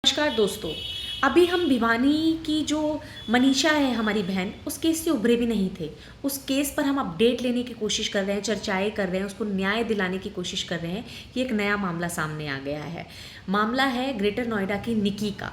नमस्कार दोस्तों। अभी हम भिवानी की जो मनीषा है हमारी बहन, उस केस से उभरे भी नहीं थे। उस केस पर हम अपडेट लेने की कोशिश कर रहे हैं, चर्चाएं कर रहे हैं, उसको न्याय दिलाने की कोशिश कर रहे हैं कि एक नया मामला सामने आ गया है। मामला है ग्रेटर नोएडा की निकी का।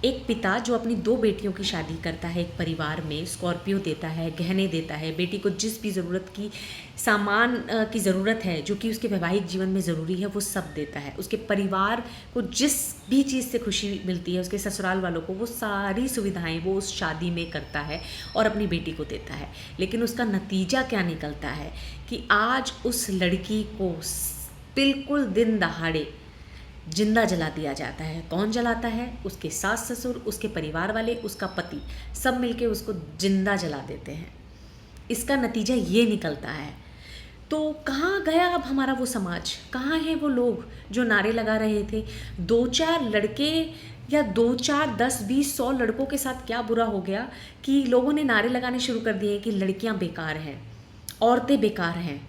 एक पिता जो अपनी 2 बेटियों की शादी करता है, एक परिवार में स्कॉर्पियो देता है, गहने देता है, बेटी को जिस भी ज़रूरत की सामान की ज़रूरत है जो कि उसके वैवाहिक जीवन में ज़रूरी है वो सब देता है। उसके परिवार को जिस भी चीज़ से खुशी मिलती है, उसके ससुराल वालों को वो सारी सुविधाएं वो उस शादी में करता है और अपनी बेटी को देता है। लेकिन उसका नतीजा क्या निकलता है कि आज उस लड़की को बिल्कुल दिन दहाड़े जिंदा जला दिया जाता है। कौन जलाता है? उसके सास ससुर, उसके परिवार वाले, उसका पति, सब मिलके उसको जिंदा जला देते हैं। इसका नतीजा ये निकलता है। तो कहाँ गया अब हमारा वो समाज? कहाँ हैं वो लोग जो नारे लगा रहे थे? 2-4 लड़के या 2-4 10-20 100 लड़कों के साथ क्या बुरा हो गया कि लोगों ने नारे लगाने शुरू कर दिए कि लड़कियां बेकार हैं, औरतें बेकार हैं।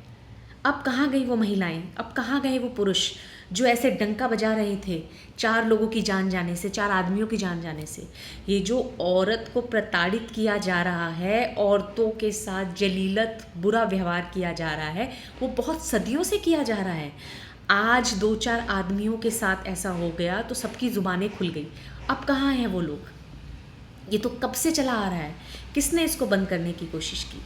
अब कहाँ गई वो महिलाएं? अब कहाँ गए वो पुरुष जो ऐसे डंका बजा रहे थे 4 लोगों की जान जाने से, 4 आदमियों की जान जाने से? ये जो औरत को प्रताड़ित किया जा रहा है, औरतों के साथ जलीलत बुरा व्यवहार किया जा रहा है, वो बहुत सदियों से किया जा रहा है। आज 2-4 आदमियों के साथ ऐसा हो गया तो सबकी ज़ुबानें खुल गई। अब कहाँ हैं वो लोग? ये तो कब से चला आ रहा है। किसने इसको बंद करने की कोशिश की?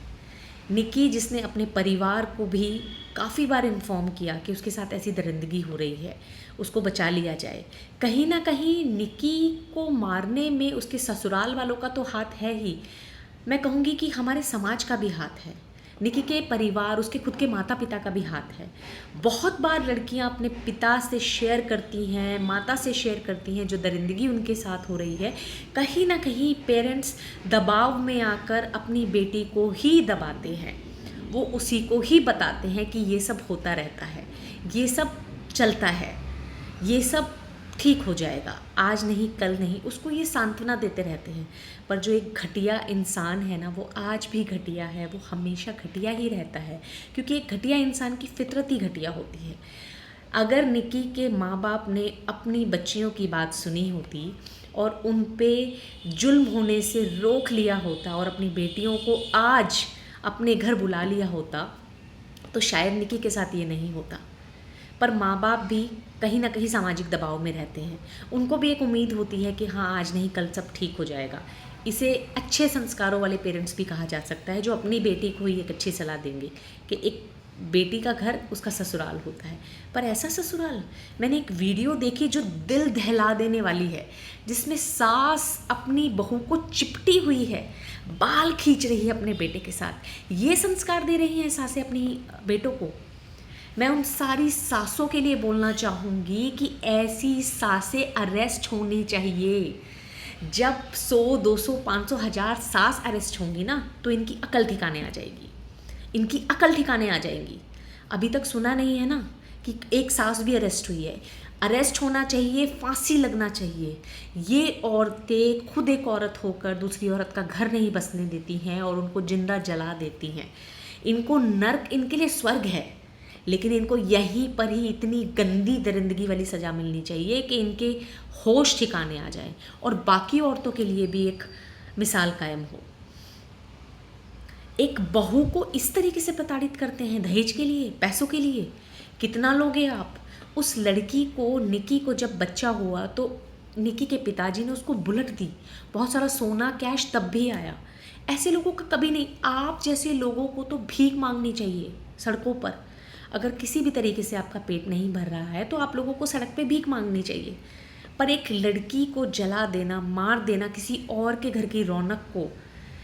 निकी, जिसने अपने परिवार को भी काफ़ी बार इन्फॉर्म किया कि उसके साथ ऐसी दरिंदगी हो रही है, उसको बचा लिया जाए। कहीं ना कहीं निकी को मारने में उसके ससुराल वालों का तो हाथ है ही, मैं कहूँगी कि हमारे समाज का भी हाथ है। निकी के परिवार, उसके खुद के माता पिता का भी हाथ है। बहुत बार लड़कियां अपने पिता से शेयर करती हैं, माता से शेयर करती हैं जो दरिंदगी उनके साथ हो रही है। कहीं ना कहीं पेरेंट्स दबाव में आकर अपनी बेटी को ही दबाते हैं, वो उसी को ही बताते हैं कि ये सब होता रहता है, ये सब चलता है, ये सब ठीक हो जाएगा, आज नहीं कल नहीं, उसको ये सांत्वना देते रहते हैं। पर जो एक घटिया इंसान है ना, वो आज भी घटिया है, वो हमेशा घटिया ही रहता है, क्योंकि एक घटिया इंसान की फितरत ही घटिया होती है। अगर निकी के माँ बाप ने अपनी बच्चियों की बात सुनी होती और उन पे जुल्म होने से रोक लिया होता और अपनी बेटियों को आज अपने घर बुला लिया होता, तो शायद निकी के साथ ये नहीं होता। पर माँ बाप भी कहीं ना कहीं सामाजिक दबाव में रहते हैं। उनको भी एक उम्मीद होती है कि हाँ, आज नहीं कल सब ठीक हो जाएगा। इसे अच्छे संस्कारों वाले पेरेंट्स भी कहा जा सकता है, जो अपनी बेटी को ही एक अच्छी सलाह देंगे कि एक बेटी का घर उसका ससुराल होता है। पर ऐसा ससुराल, मैंने एक वीडियो देखी जो दिल दहला देने वाली है, जिसमें सास अपनी बहू को चिपटी हुई है, बाल खींच रही है अपने बेटे के साथ। ये संस्कार दे रही हैं सासें अपनी बेटों को। मैं उन सारी सासों के लिए बोलना चाहूँगी कि ऐसी सासें अरेस्ट होनी चाहिए। जब 100, 200, 500, 1000 सास अरेस्ट होंगी ना, तो इनकी अकल ठिकाने आ जाएगी, इनकी अकल ठिकाने आ जाएंगी। अभी तक सुना नहीं है ना कि एक सास भी अरेस्ट हुई है। अरेस्ट होना चाहिए, फांसी लगना चाहिए। ये औरतें खुद एक औरत होकर दूसरी औरत का घर नहीं बसने देती हैं और उनको जिंदा जला देती हैं। इनको नर्क, इनके लिए स्वर्ग है, लेकिन इनको यहीं पर ही इतनी गंदी दरिंदगी वाली सज़ा मिलनी चाहिए कि इनके होश ठिकाने आ जाए और बाकी औरतों के लिए भी एक मिसाल कायम हो। एक बहू को इस तरीके से प्रताड़ित करते हैं दहेज के लिए, पैसों के लिए। कितना लोगे आप? उस लड़की को, निकी को जब बच्चा हुआ तो निकी के पिताजी ने उसको बुलेट दी, बहुत सारा सोना कैश तब भी आया। ऐसे लोगों का कभी नहीं। आप जैसे लोगों को तो भीख मांगनी चाहिए सड़कों पर। अगर किसी भी तरीके से आपका पेट नहीं भर रहा है तो आप लोगों को सड़क पे भीख मांगनी चाहिए। पर एक लड़की को जला देना, मार देना, किसी और के घर की रौनक को,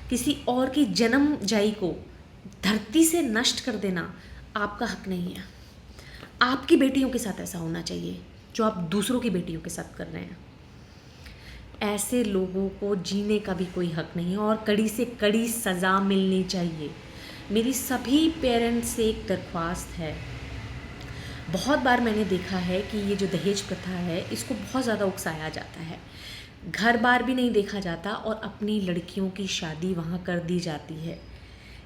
किसी और की जन्म जाई को धरती से नष्ट कर देना आपका हक नहीं है। आपकी बेटियों के साथ ऐसा होना चाहिए जो आप दूसरों की बेटियों के साथ कर रहे हैं। ऐसे लोगों को जीने का भी कोई हक नहीं है और कड़ी से कड़ी सज़ा मिलनी चाहिए। मेरी सभी पेरेंट्स से एक दरख्वास्त है। बहुत बार मैंने देखा है कि ये जो दहेज प्रथा है, इसको बहुत ज़्यादा उकसाया जाता है। घर बार भी नहीं देखा जाता और अपनी लड़कियों की शादी वहाँ कर दी जाती है।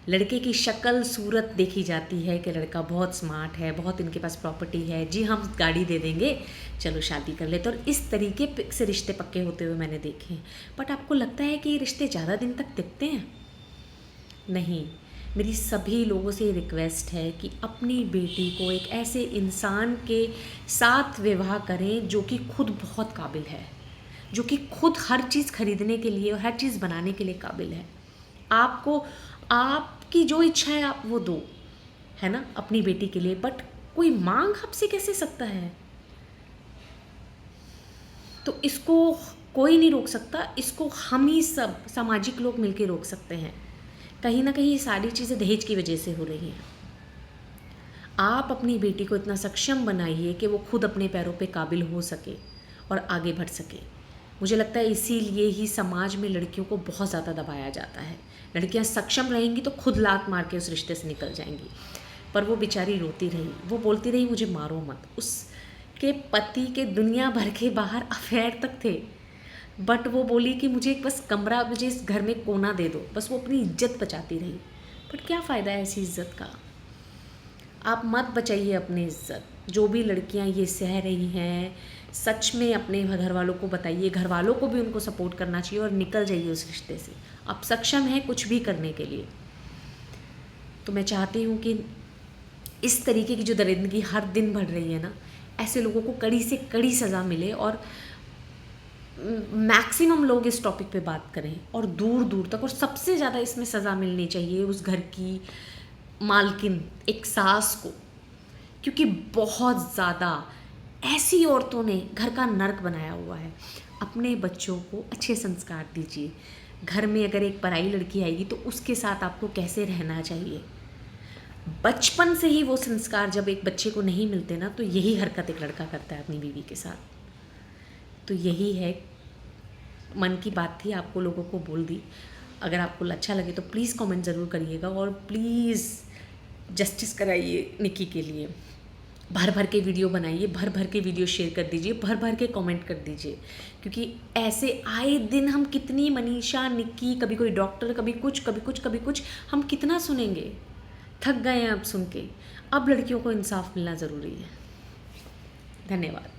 लड़के की शक्ल सूरत देखी जाती है कि लड़का बहुत स्मार्ट है, बहुत इनके पास प्रॉपर्टी है, जी हम गाड़ी दे देंगे, चलो शादी कर ले। तो इस तरीके से रिश्ते पक्के होते हुए मैंने देखे हैं। बट आपको लगता है कि ये रिश्ते ज़्यादा दिन तक टिकते हैं? नहीं। मेरी सभी लोगों से रिक्वेस्ट है कि अपनी बेटी को एक ऐसे इंसान के साथ विवाह करें जो कि खुद बहुत काबिल है, जो कि खुद हर चीज़ खरीदने के लिए और हर चीज़ बनाने के लिए काबिल है। आपको आपकी जो इच्छा है आप वो दो, है ना, अपनी बेटी के लिए। बट कोई मांग आपसे कैसे सकता है? तो इसको कोई नहीं रोक सकता, इसको हम ही सब सामाजिक लोग मिलकर रोक सकते हैं। कहीं ना कहीं ये सारी चीज़ें दहेज की वजह से हो रही हैं। आप अपनी बेटी को इतना सक्षम बनाइए कि वो खुद अपने पैरों पे काबिल हो सके और आगे बढ़ सके। मुझे लगता है इसीलिए ही समाज में लड़कियों को बहुत ज़्यादा दबाया जाता है। लड़कियां सक्षम रहेंगी तो खुद लात मार के उस रिश्ते से निकल जाएंगी। पर वो बेचारी रोती रही, वो बोलती रही मुझे मारो मत। उसके पति के दुनिया भर के बाहर अफेयर तक थे, बट वो बोली कि मुझे बस कमरा, मुझे इस घर में कोना दे दो। बस वो अपनी इज्जत बचाती रही। बट क्या फ़ायदा है ऐसी इज्जत का? आप मत बचाइए अपनी इज्जत। जो भी लड़कियां ये सह रही हैं, सच में अपने घर वालों को बताइए, घर वालों को भी उनको सपोर्ट करना चाहिए और निकल जाइए उस रिश्ते से। आप सक्षम हैं कुछ भी करने के लिए। तो मैं चाहती हूँ कि इस तरीके की जो दरिंदगी हर दिन बढ़ रही है ना, ऐसे लोगों को कड़ी से कड़ी सज़ा मिले और मैक्सिमम लोग इस टॉपिक पे बात करें और दूर दूर तक। और सबसे ज़्यादा इसमें सज़ा मिलनी चाहिए उस घर की मालकिन, एक सास को, क्योंकि बहुत ज़्यादा ऐसी औरतों ने घर का नर्क बनाया हुआ है। अपने बच्चों को अच्छे संस्कार दीजिए। घर में अगर एक पराई लड़की आएगी तो उसके साथ आपको कैसे रहना चाहिए, बचपन से ही वो संस्कार जब एक बच्चे को नहीं मिलते ना, तो यही हरकत एक लड़का करता है अपनी बीवी के साथ। तो यही है, मन की बात थी, आपको लोगों को बोल दी। अगर आपको अच्छा लगे तो प्लीज़ कमेंट ज़रूर करिएगा और प्लीज़ जस्टिस कराइए निकी के लिए। भर भर के वीडियो बनाइए, भर भर के वीडियो शेयर कर दीजिए, भर भर के कमेंट कर दीजिए। क्योंकि ऐसे आए दिन हम कितनी मनीषा, निक्की, कभी कोई डॉक्टर, कभी कुछ कभी कुछ कभी कुछ, हम कितना सुनेंगे? थक गए हैं अब सुन के। अब लड़कियों को इंसाफ मिलना ज़रूरी है। धन्यवाद।